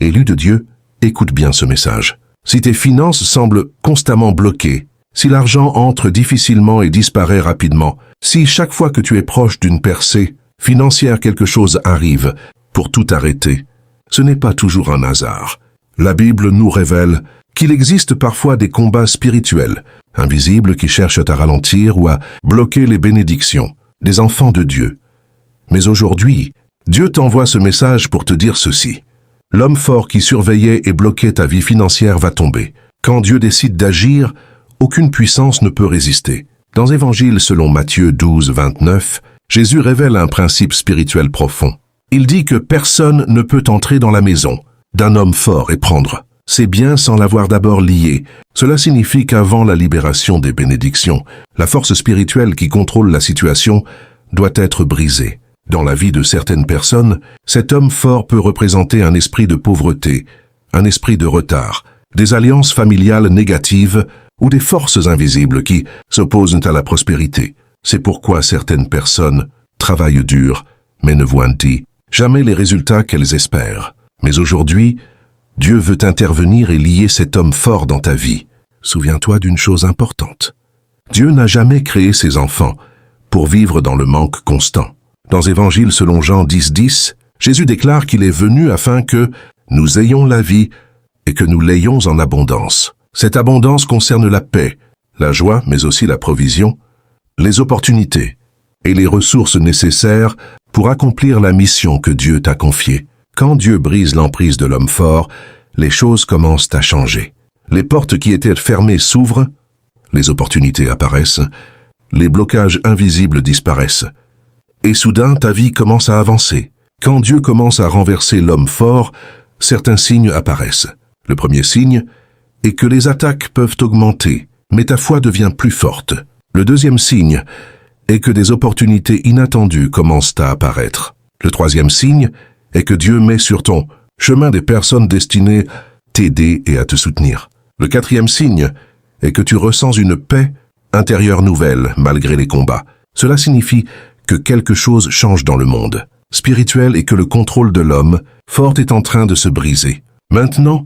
Élu de Dieu, écoute bien ce message. Si tes finances semblent constamment bloquées, si l'argent entre difficilement et disparaît rapidement, si chaque fois que tu es proche d'une percée financière quelque chose arrive pour tout arrêter, ce n'est pas toujours un hasard. La Bible nous révèle qu'il existe parfois des combats spirituels, invisibles qui cherchent à ralentir ou à bloquer les bénédictions des enfants de Dieu. Mais aujourd'hui, Dieu t'envoie ce message pour te dire ceci. L'homme fort qui surveillait et bloquait ta vie financière va tomber. Quand Dieu décide d'agir, aucune puissance ne peut résister. Dans Évangile selon Matthieu 12, 29, Jésus révèle un principe spirituel profond. Il dit que personne ne peut entrer dans la maison d'un homme fort et prendre ses biens sans l'avoir d'abord lié. Cela signifie qu'avant la libération des bénédictions, la force spirituelle qui contrôle la situation doit être brisée. Dans la vie de certaines personnes, cet homme fort peut représenter un esprit de pauvreté, un esprit de retard, des alliances familiales négatives ou des forces invisibles qui s'opposent à la prospérité. C'est pourquoi certaines personnes travaillent dur, mais ne voient jamais les résultats qu'elles espèrent. Mais aujourd'hui, Dieu veut intervenir et lier cet homme fort dans ta vie. Souviens-toi d'une chose importante. Dieu n'a jamais créé ses enfants pour vivre dans le manque constant. Dans Évangile selon Jean 10, 10, Jésus déclare qu'il est venu afin que nous ayons la vie et que nous l'ayons en abondance. Cette abondance concerne la paix, la joie, mais aussi la provision, les opportunités et les ressources nécessaires pour accomplir la mission que Dieu t'a confiée. Quand Dieu brise l'emprise de l'homme fort, les choses commencent à changer. Les portes qui étaient fermées s'ouvrent, les opportunités apparaissent, les blocages invisibles disparaissent. Et soudain, ta vie commence à avancer. Quand Dieu commence à renverser l'homme fort, certains signes apparaissent. Le premier signe est que les attaques peuvent augmenter, mais ta foi devient plus forte. Le deuxième signe est que des opportunités inattendues commencent à apparaître. Le troisième signe est que Dieu met sur ton chemin des personnes destinées à t'aider et à te soutenir. Le quatrième signe est que tu ressens une paix intérieure nouvelle malgré les combats. Cela signifie que quelque chose change dans le monde spirituel et que le contrôle de l'homme fort est en train de se briser. Maintenant,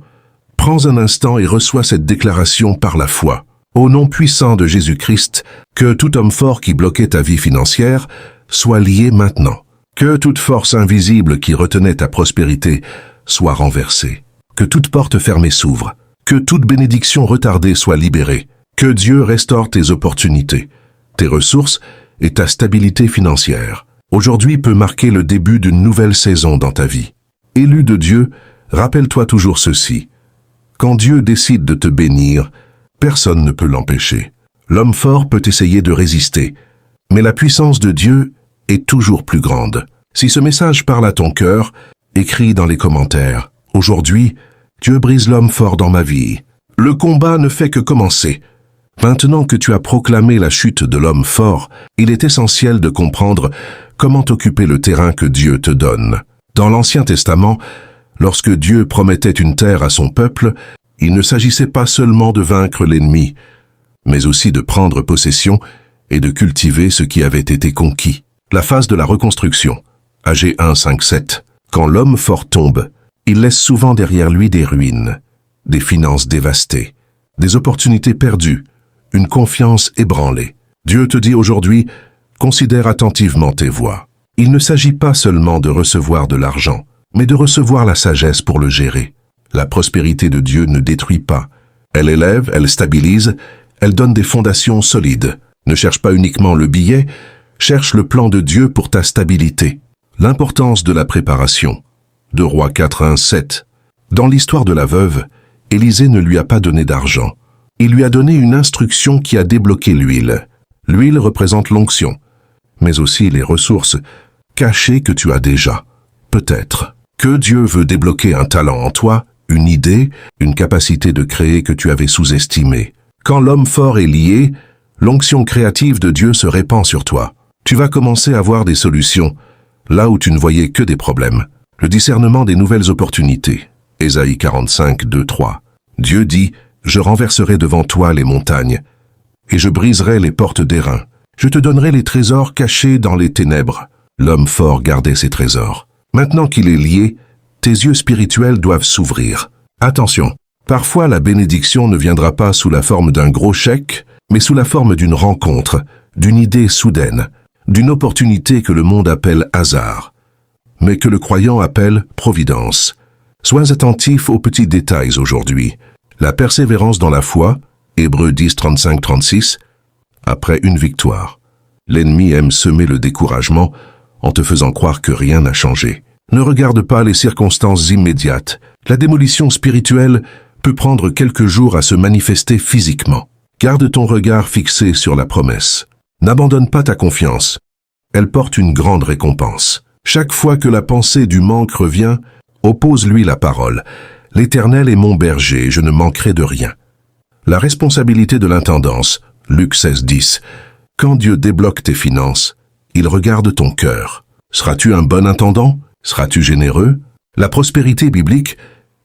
prends un instant et reçois cette déclaration par la foi. Au nom puissant de Jésus-Christ, que tout homme fort qui bloquait ta vie financière soit lié maintenant. Que toute force invisible qui retenait ta prospérité soit renversée. Que toute porte fermée s'ouvre. Que toute bénédiction retardée soit libérée. Que Dieu restaure tes opportunités, tes ressources et ta stabilité financière. Aujourd'hui peut marquer le début d'une nouvelle saison dans ta vie. Élu de Dieu, rappelle-toi toujours ceci. Quand Dieu décide de te bénir, personne ne peut l'empêcher. L'homme fort peut essayer de résister, mais la puissance de Dieu est toujours plus grande. Si ce message parle à ton cœur, écris dans les commentaires. Aujourd'hui, Dieu brise l'homme fort dans ma vie. Le combat ne fait que commencer. Maintenant que tu as proclamé la chute de l'homme fort, il est essentiel de comprendre comment occuper le terrain que Dieu te donne. Dans l'Ancien Testament, lorsque Dieu promettait une terre à son peuple, il ne s'agissait pas seulement de vaincre l'ennemi, mais aussi de prendre possession et de cultiver ce qui avait été conquis. La phase de la reconstruction. Agé 1, 5, 7. Quand l'homme fort tombe, il laisse souvent derrière lui des ruines, des finances dévastées, des opportunités perdues, une confiance ébranlée. Dieu te dit aujourd'hui, considère attentivement tes voies. Il ne s'agit pas seulement de recevoir de l'argent, mais de recevoir la sagesse pour le gérer. La prospérité de Dieu ne détruit pas. Elle élève, elle stabilise, elle donne des fondations solides. Ne cherche pas uniquement le billet, cherche le plan de Dieu pour ta stabilité. L'importance de la préparation. 2 Rois 4, 1, 7. Dans l'histoire de la veuve, Élisée ne lui a pas donné d'argent. Il lui a donné une instruction qui a débloqué l'huile. L'huile représente l'onction, mais aussi les ressources cachées que tu as déjà. Peut-être que Dieu veut débloquer un talent en toi, une idée, une capacité de créer que tu avais sous-estimée. Quand l'homme fort est lié, l'onction créative de Dieu se répand sur toi. Tu vas commencer à voir des solutions, là où tu ne voyais que des problèmes. Le discernement des nouvelles opportunités. Ésaïe 45, 2, 3. Dieu dit, « Je renverserai devant toi les montagnes, et je briserai les portes d'airain. Je te donnerai les trésors cachés dans les ténèbres. » L'homme fort gardait ses trésors. Maintenant qu'il est lié, tes yeux spirituels doivent s'ouvrir. Attention, parfois la bénédiction ne viendra pas sous la forme d'un gros chèque, mais sous la forme d'une rencontre, d'une idée soudaine, d'une opportunité que le monde appelle hasard, mais que le croyant appelle providence. Sois attentif aux petits détails aujourd'hui. La persévérance dans la foi, Hébreux 10, 35-36, après une victoire. L'ennemi aime semer le découragement en te faisant croire que rien n'a changé. Ne regarde pas les circonstances immédiates. La démolition spirituelle peut prendre quelques jours à se manifester physiquement. Garde ton regard fixé sur la promesse. N'abandonne pas ta confiance. Elle porte une grande récompense. Chaque fois que la pensée du manque revient, oppose-lui la parole. L'Éternel est mon berger, je ne manquerai de rien. La responsabilité de l'intendance, Luc 16, 10. Quand Dieu débloque tes finances, il regarde ton cœur. Seras-tu un bon intendant? Seras-tu généreux? La prospérité biblique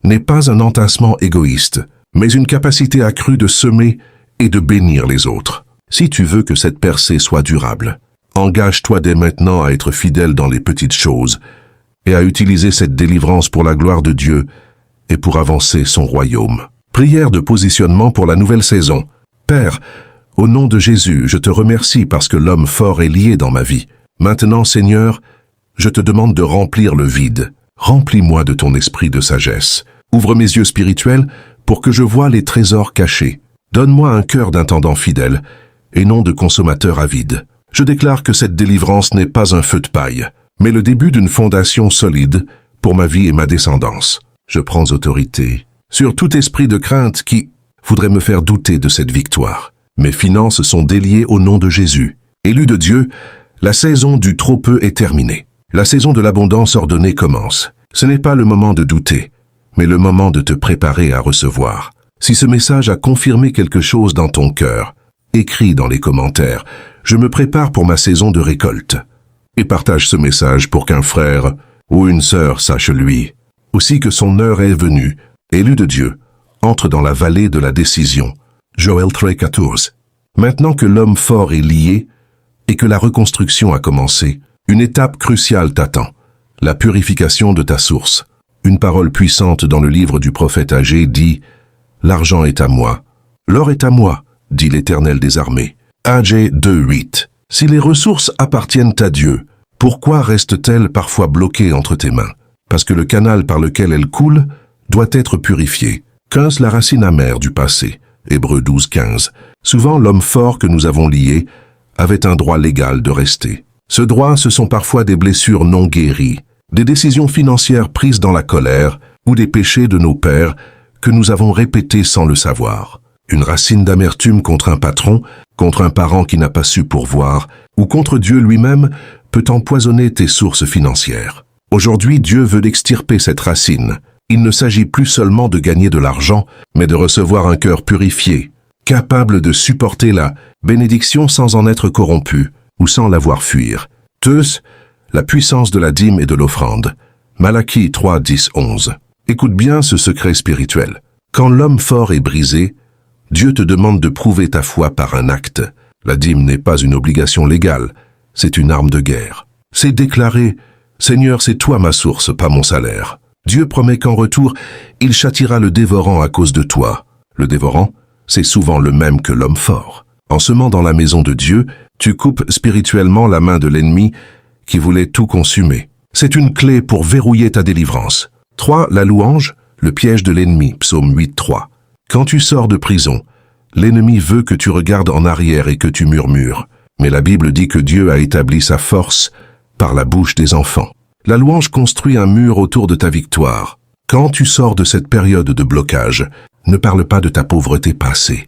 n'est pas un entassement égoïste, mais une capacité accrue de semer et de bénir les autres. Si tu veux que cette percée soit durable, engage-toi dès maintenant à être fidèle dans les petites choses et à utiliser cette délivrance pour la gloire de Dieu et pour avancer son royaume. Prière de positionnement pour la nouvelle saison. Père, au nom de Jésus, je te remercie parce que l'homme fort est lié dans ma vie. Maintenant, Seigneur, je te demande de remplir le vide. Remplis-moi de ton esprit de sagesse. Ouvre mes yeux spirituels pour que je voie les trésors cachés. Donne-moi un cœur d'intendant fidèle et non de consommateur avide. Je déclare que cette délivrance n'est pas un feu de paille, mais le début d'une fondation solide pour ma vie et ma descendance. Je prends autorité sur tout esprit de crainte qui voudrait me faire douter de cette victoire. Mes finances sont déliées au nom de Jésus. Élu de Dieu, la saison du trop peu est terminée. La saison de l'abondance ordonnée commence. Ce n'est pas le moment de douter, mais le moment de te préparer à recevoir. Si ce message a confirmé quelque chose dans ton cœur, écris dans les commentaires « Je me prépare pour ma saison de récolte » et partage ce message pour qu'un frère ou une sœur sache lui aussi que son heure est venue. Élu de Dieu, entre dans la vallée de la décision. Joël 3,14. Maintenant que l'homme fort est lié et que la reconstruction a commencé, une étape cruciale t'attend, la purification de ta source. Une parole puissante dans le livre du prophète Agé dit « L'argent est à moi, l'or est à moi, dit l'Éternel des armées. » Agé 2,8. Si les ressources appartiennent à Dieu, pourquoi restent-elles parfois bloquées entre tes mains? Parce que le canal par lequel elles coulent doit être purifié. Quinze la racine amère du passé. Hébreux 12, 15. Souvent, l'homme fort que nous avons lié avait un droit légal de rester. Ce droit, ce sont parfois des blessures non guéries, des décisions financières prises dans la colère ou des péchés de nos pères que nous avons répétés sans le savoir. Une racine d'amertume contre un patron, contre un parent qui n'a pas su pourvoir, ou contre Dieu lui-même peut empoisonner tes sources financières. Aujourd'hui, Dieu veut extirper cette racine. Il ne s'agit plus seulement de gagner de l'argent, mais de recevoir un cœur purifié, capable de supporter la bénédiction sans en être corrompu ou sans la voir fuir. Teus, la puissance de la dîme et de l'offrande. Malachie 3, 10, 11. Écoute bien ce secret spirituel. Quand l'homme fort est brisé, Dieu te demande de prouver ta foi par un acte. La dîme n'est pas une obligation légale, c'est une arme de guerre. C'est déclarer « Seigneur, c'est toi ma source, pas mon salaire ». Dieu promet qu'en retour, il châtiera le dévorant à cause de toi. Le dévorant, c'est souvent le même que l'homme fort. En semant dans la maison de Dieu, tu coupes spirituellement la main de l'ennemi qui voulait tout consumer. C'est une clé pour verrouiller ta délivrance. 3. La louange, le piège de l'ennemi, psaume 8, 3. Quand tu sors de prison, l'ennemi veut que tu regardes en arrière et que tu murmures. Mais la Bible dit que Dieu a établi sa force par la bouche des enfants. La louange construit un mur autour de ta victoire. Quand tu sors de cette période de blocage, ne parle pas de ta pauvreté passée.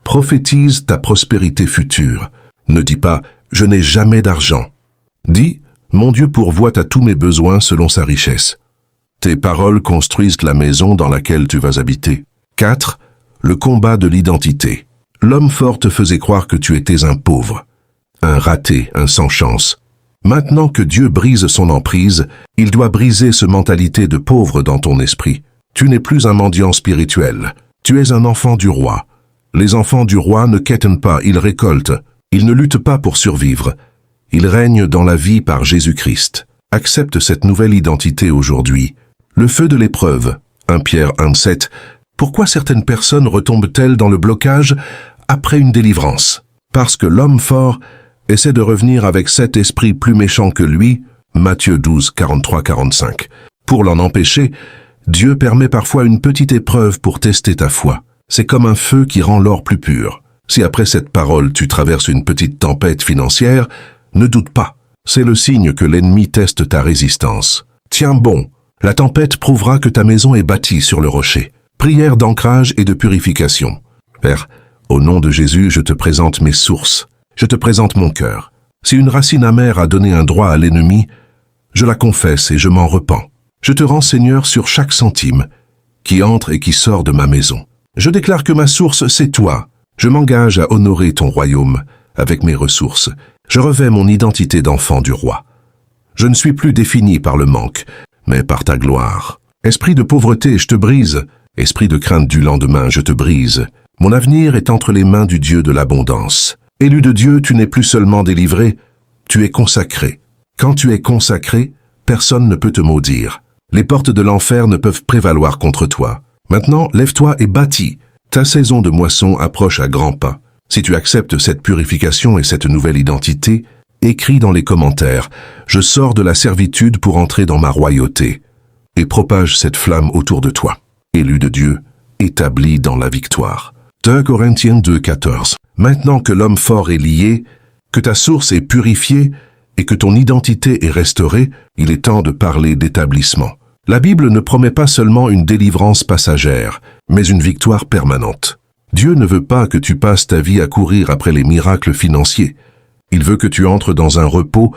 Prophétise ta prospérité future. Ne dis pas « je n'ai jamais d'argent ». Dis « mon Dieu pourvoit à tous mes besoins selon sa richesse ». Tes paroles construisent la maison dans laquelle tu vas habiter. 4. Le combat de l'identité. L'homme fort te faisait croire que tu étais un pauvre, un raté, un sans chance. Maintenant que Dieu brise son emprise, il doit briser ce mentalité de pauvre dans ton esprit. Tu n'es plus un mendiant spirituel. Tu es un enfant du roi. Les enfants du roi ne quêtent pas, ils récoltent. Ils ne luttent pas pour survivre. Ils règnent dans la vie par Jésus-Christ. Accepte cette nouvelle identité aujourd'hui. Le feu de l'épreuve. 1 Pierre 1,7. Pourquoi certaines personnes retombent-elles dans le blocage après une délivrance? Parce que l'homme fort essaie de revenir avec 7 esprits plus méchants que lui. Matthieu 12, 43-45. Pour l'en empêcher, Dieu permet parfois une petite épreuve pour tester ta foi. C'est comme un feu qui rend l'or plus pur. Si après cette parole tu traverses une petite tempête financière, ne doute pas. C'est le signe que l'ennemi teste ta résistance. Tiens bon, la tempête prouvera que ta maison est bâtie sur le rocher. Prière d'ancrage et de purification. Père, au nom de Jésus, je te présente mes sources. Je te présente mon cœur. Si une racine amère a donné un droit à l'ennemi, je la confesse et je m'en repens. Je te rends Seigneur sur chaque centime qui entre et qui sort de ma maison. Je déclare que ma source, c'est toi. Je m'engage à honorer ton royaume avec mes ressources. Je revêts mon identité d'enfant du roi. Je ne suis plus défini par le manque, mais par ta gloire. Esprit de pauvreté, je te brise. Esprit de crainte du lendemain, je te brise. Mon avenir est entre les mains du Dieu de l'abondance. Élu de Dieu, tu n'es plus seulement délivré, tu es consacré. Quand tu es consacré, personne ne peut te maudire. Les portes de l'enfer ne peuvent prévaloir contre toi. Maintenant, lève-toi et bâtis. Ta saison de moisson approche à grands pas. Si tu acceptes cette purification et cette nouvelle identité, écris dans les commentaires « Je sors de la servitude pour entrer dans ma royauté » et propage cette flamme autour de toi. Élu de Dieu, établi dans la victoire. 2 Corinthiens 2,14. Maintenant que l'homme fort est lié, que ta source est purifiée et que ton identité est restaurée, il est temps de parler d'établissement. La Bible ne promet pas seulement une délivrance passagère, mais une victoire permanente. Dieu ne veut pas que tu passes ta vie à courir après les miracles financiers. Il veut que tu entres dans un repos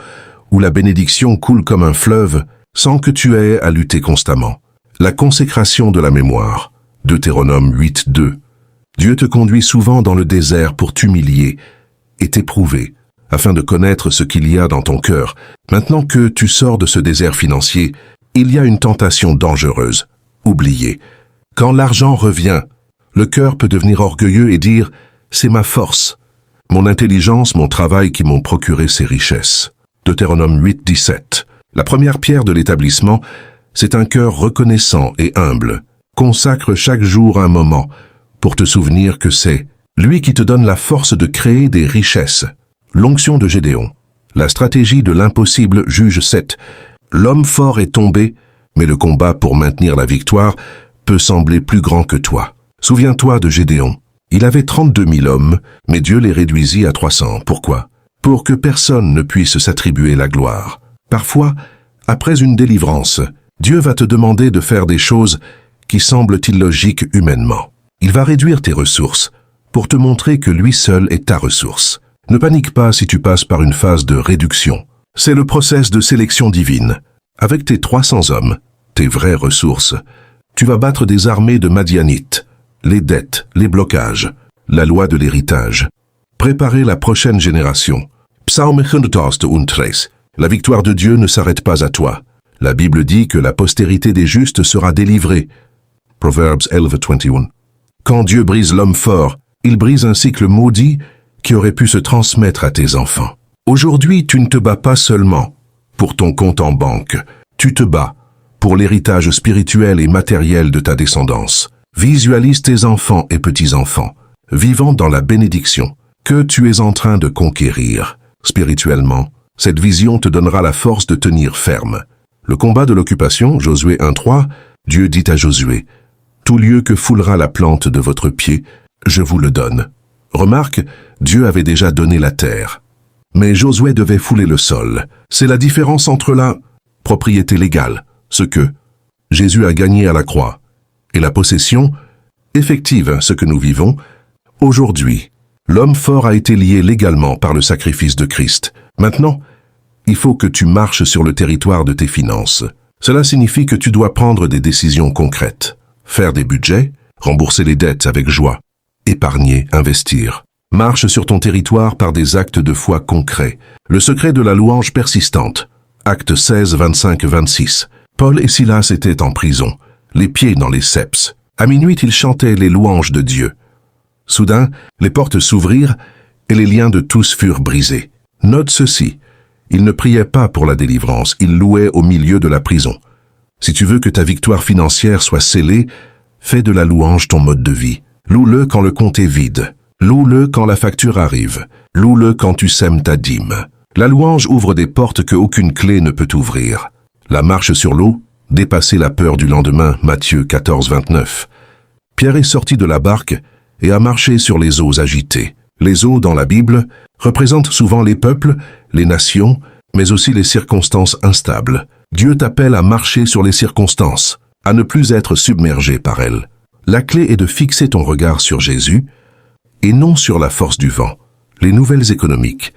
où la bénédiction coule comme un fleuve sans que tu aies à lutter constamment. La consécration de la mémoire. Deutéronome 8.2. Dieu te conduit souvent dans le désert pour t'humilier et t'éprouver, afin de connaître ce qu'il y a dans ton cœur. Maintenant que tu sors de ce désert financier, il y a une tentation dangereuse. Oubliez. Quand l'argent revient, le cœur peut devenir orgueilleux et dire « c'est ma force, mon intelligence, mon travail qui m'ont procuré ces richesses ». Deutéronome 8.17. La première pierre de l'établissement, c'est un cœur reconnaissant et humble. Consacre chaque jour un moment pour te souvenir que c'est lui qui te donne la force de créer des richesses. L'onction de Gédéon. La stratégie de l'impossible, Juge 7. L'homme fort est tombé, mais le combat pour maintenir la victoire peut sembler plus grand que toi. Souviens-toi de Gédéon. Il avait 32 000 hommes, mais Dieu les réduisit à 300. Pourquoi? Pour que personne ne puisse s'attribuer la gloire. Parfois, après une délivrance, Dieu va te demander de faire des choses qui semblent illogiques humainement. Il va réduire tes ressources pour te montrer que lui seul est ta ressource. Ne panique pas si tu passes par une phase de réduction. C'est le process de sélection divine. Avec tes 300 hommes, tes vraies ressources, tu vas battre des armées de Madianites, les dettes, les blocages, la loi de l'héritage. Préparer la prochaine génération. Psaume 113. La victoire de Dieu ne s'arrête pas à toi. La Bible dit que la postérité des justes sera délivrée. Proverbs 11:21. Quand Dieu brise l'homme fort, il brise un cycle maudit qui aurait pu se transmettre à tes enfants. Aujourd'hui, tu ne te bats pas seulement pour ton compte en banque, tu te bats pour l'héritage spirituel et matériel de ta descendance. Visualise tes enfants et petits-enfants, vivant dans la bénédiction que tu es en train de conquérir. Spirituellement, cette vision te donnera la force de tenir ferme. Le combat de l'occupation, Josué 1:3, Dieu dit à Josué, « Tout lieu que foulera la plante de votre pied, je vous le donne. » Remarque, Dieu avait déjà donné la terre. Mais Josué devait fouler le sol. C'est la différence entre la propriété légale, ce que Jésus a gagné à la croix, et la possession effective, ce que nous vivons. Aujourd'hui, l'homme fort a été lié légalement par le sacrifice de Christ. Maintenant, il faut que tu marches sur le territoire de tes finances. Cela signifie que tu dois prendre des décisions concrètes. Faire des budgets, rembourser les dettes avec joie, épargner, investir. Marche sur ton territoire par des actes de foi concrets. Le secret de la louange persistante. Actes 16, 25, 26. Paul et Silas étaient en prison, les pieds dans les ceps. À minuit, ils chantaient les louanges de Dieu. Soudain, les portes s'ouvrirent et les liens de tous furent brisés. Note ceci, ils ne priaient pas pour la délivrance, ils louaient au milieu de la prison. Si tu veux que ta victoire financière soit scellée, fais de la louange ton mode de vie. Loue-le quand le compte est vide. Loue-le quand la facture arrive. Loue-le quand tu sèmes ta dîme. La louange ouvre des portes que aucune clé ne peut ouvrir. La marche sur l'eau, dépasser la peur du lendemain, Matthieu 14, 29. Pierre est sorti de la barque et a marché sur les eaux agitées. Les eaux dans la Bible représentent souvent les peuples, les nations, mais aussi les circonstances instables. Dieu t'appelle à marcher sur les circonstances, à ne plus être submergé par elles. La clé est de fixer ton regard sur Jésus et non sur la force du vent, les nouvelles économiques,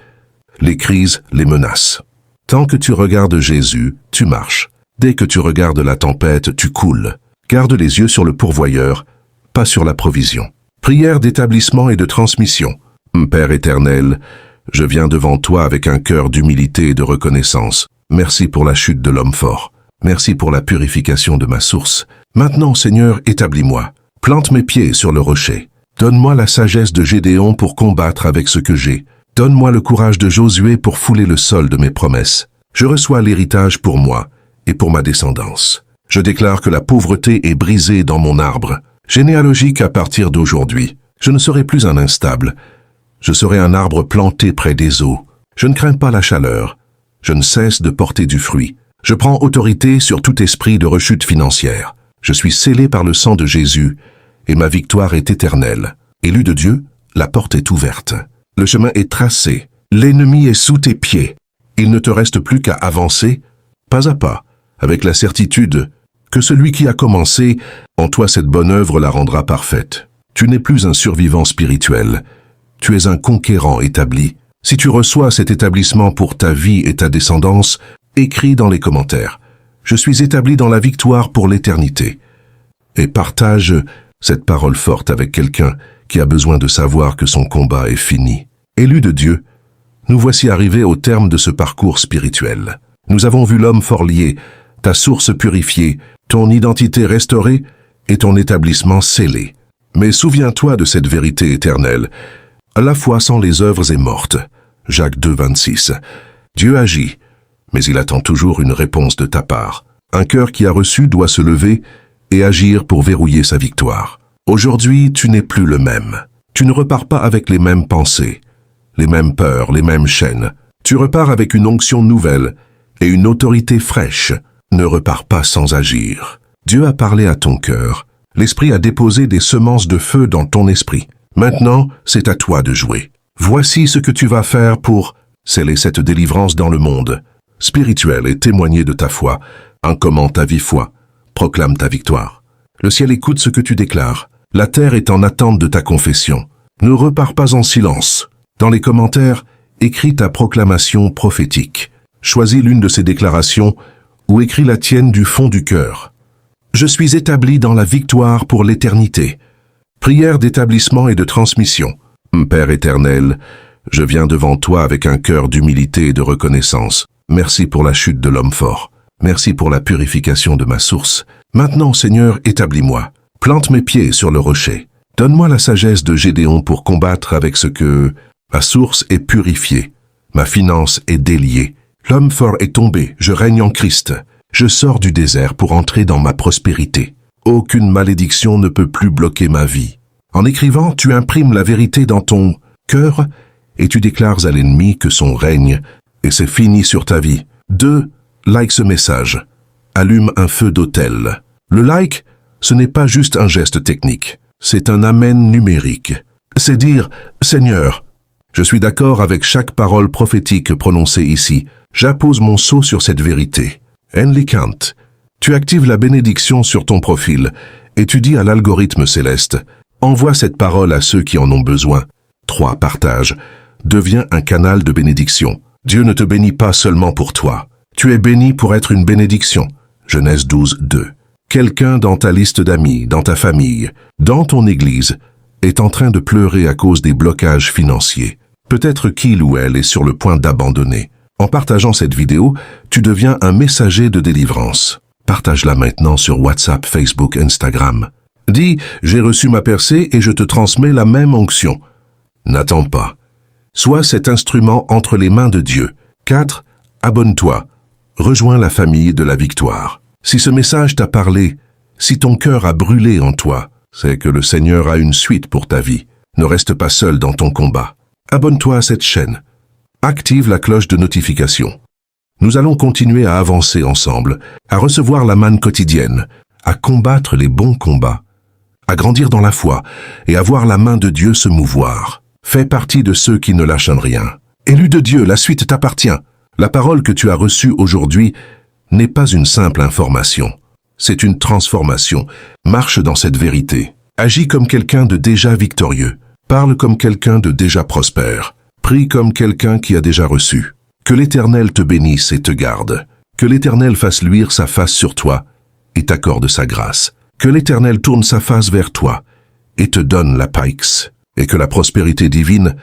les crises, les menaces. Tant que tu regardes Jésus, tu marches. Dès que tu regardes la tempête, tu coules. Garde les yeux sur le pourvoyeur, pas sur la provision. Prière d'établissement et de transmission. Père éternel, je viens devant toi avec un cœur d'humilité et de reconnaissance. Merci pour la chute de l'homme fort. Merci pour la purification de ma source. Maintenant, Seigneur, établis-moi. Plante mes pieds sur le rocher. Donne-moi la sagesse de Gédéon pour combattre avec ce que j'ai. Donne-moi le courage de Josué pour fouler le sol de mes promesses. Je reçois l'héritage pour moi et pour ma descendance. Je déclare que la pauvreté est brisée dans mon arbre. Généalogique à partir d'aujourd'hui. Je ne serai plus un instable. Je serai un arbre planté près des eaux. Je ne crains pas la chaleur. Je ne cesse de porter du fruit. Je prends autorité sur tout esprit de rechute financière. Je suis scellé par le sang de Jésus et ma victoire est éternelle. Élu de Dieu, la porte est ouverte. Le chemin est tracé. L'ennemi est sous tes pieds. Il ne te reste plus qu'à avancer, pas à pas, avec la certitude que celui qui a commencé, en toi cette bonne œuvre la rendra parfaite. Tu n'es plus un survivant spirituel. Tu es un conquérant établi. Si tu reçois cet établissement pour ta vie et ta descendance, écris dans les commentaires. Je suis établi dans la victoire pour l'éternité. Et partage cette parole forte avec quelqu'un qui a besoin de savoir que son combat est fini. Élu de Dieu, nous voici arrivés au terme de ce parcours spirituel. Nous avons vu l'homme fort lié, ta source purifiée, ton identité restaurée et ton établissement scellé. Mais souviens-toi de cette vérité éternelle. La foi sans les œuvres est morte. Jacques 2, 26. Dieu agit, mais il attend toujours une réponse de ta part. Un cœur qui a reçu doit se lever et agir pour verrouiller sa victoire. Aujourd'hui, tu n'es plus le même. Tu ne repars pas avec les mêmes pensées, les mêmes peurs, les mêmes chaînes. Tu repars avec une onction nouvelle et une autorité fraîche. Ne repars pas sans agir. Dieu a parlé à ton cœur. L'Esprit a déposé des semences de feu dans ton esprit. Maintenant, c'est à toi de jouer. Voici ce que tu vas faire pour sceller cette délivrance dans le monde spirituel et témoigner de ta foi. Commente ta vie foi. Proclame ta victoire. Le ciel écoute ce que tu déclares. La terre est en attente de ta confession. Ne repars pas en silence. Dans les commentaires, écris ta proclamation prophétique. Choisis l'une de ces déclarations ou écris la tienne du fond du cœur. Je suis établi dans la victoire pour l'éternité. Prière d'établissement et de transmission. Père éternel, je viens devant toi avec un cœur d'humilité et de reconnaissance. Merci pour la chute de l'homme fort. Merci pour la purification de ma source. Maintenant, Seigneur, établis-moi. Plante mes pieds sur le rocher. Donne-moi la sagesse de Gédéon pour combattre avec ce que ma source est purifiée. Ma finance est déliée. L'homme fort est tombé, je règne en Christ. Je sors du désert pour entrer dans ma prospérité. Aucune malédiction ne peut plus bloquer ma vie. En écrivant, tu imprimes la vérité dans ton cœur et tu déclares à l'ennemi que son règne et c'est fini sur ta vie. 2. Like ce message. Allume un feu d'autel. Le like, ce n'est pas juste un geste technique. C'est un amen numérique. C'est dire, Seigneur, je suis d'accord avec chaque parole prophétique prononcée ici. J'appose mon sceau sur cette vérité. Henley Kant. Tu actives la bénédiction sur ton profil et tu dis à l'algorithme céleste, envoie cette parole à ceux qui en ont besoin. 3. Partage. Deviens un canal de bénédiction. Dieu ne te bénit pas seulement pour toi. Tu es béni pour être une bénédiction. Genèse 12, 2. Quelqu'un dans ta liste d'amis, dans ta famille, dans ton église, est en train de pleurer à cause des blocages financiers. Peut-être qu'il ou elle est sur le point d'abandonner. En partageant cette vidéo, tu deviens un messager de délivrance. Partage-la maintenant sur WhatsApp, Facebook, Instagram. Dis, j'ai reçu ma percée et je te transmets la même onction. N'attends pas. Sois cet instrument entre les mains de Dieu. 4. Abonne-toi. Rejoins la famille de la victoire. Si ce message t'a parlé, si ton cœur a brûlé en toi, c'est que le Seigneur a une suite pour ta vie. Ne reste pas seul dans ton combat. Abonne-toi à cette chaîne. Active la cloche de notification. Nous allons continuer à avancer ensemble, à recevoir la manne quotidienne, à combattre les bons combats, à grandir dans la foi et à voir la main de Dieu se mouvoir. Fais partie de ceux qui ne lâchent rien. Élu de Dieu, la suite t'appartient. La parole que tu as reçue aujourd'hui n'est pas une simple information. C'est une transformation. Marche dans cette vérité. Agis comme quelqu'un de déjà victorieux. Parle comme quelqu'un de déjà prospère. Prie comme quelqu'un qui a déjà reçu. Que l'Éternel te bénisse et te garde. Que l'Éternel fasse luire sa face sur toi et t'accorde sa grâce. Que l'Éternel tourne sa face vers toi et te donne la paix. Et que la prospérité divine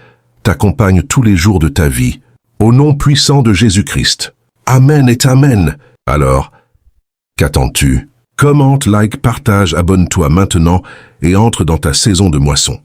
t'accompagne tous les jours de ta vie. Au nom puissant de Jésus-Christ. Amen et Amen. Alors, qu'attends-tu? Commente, like, partage, abonne-toi maintenant et entre dans ta saison de moisson.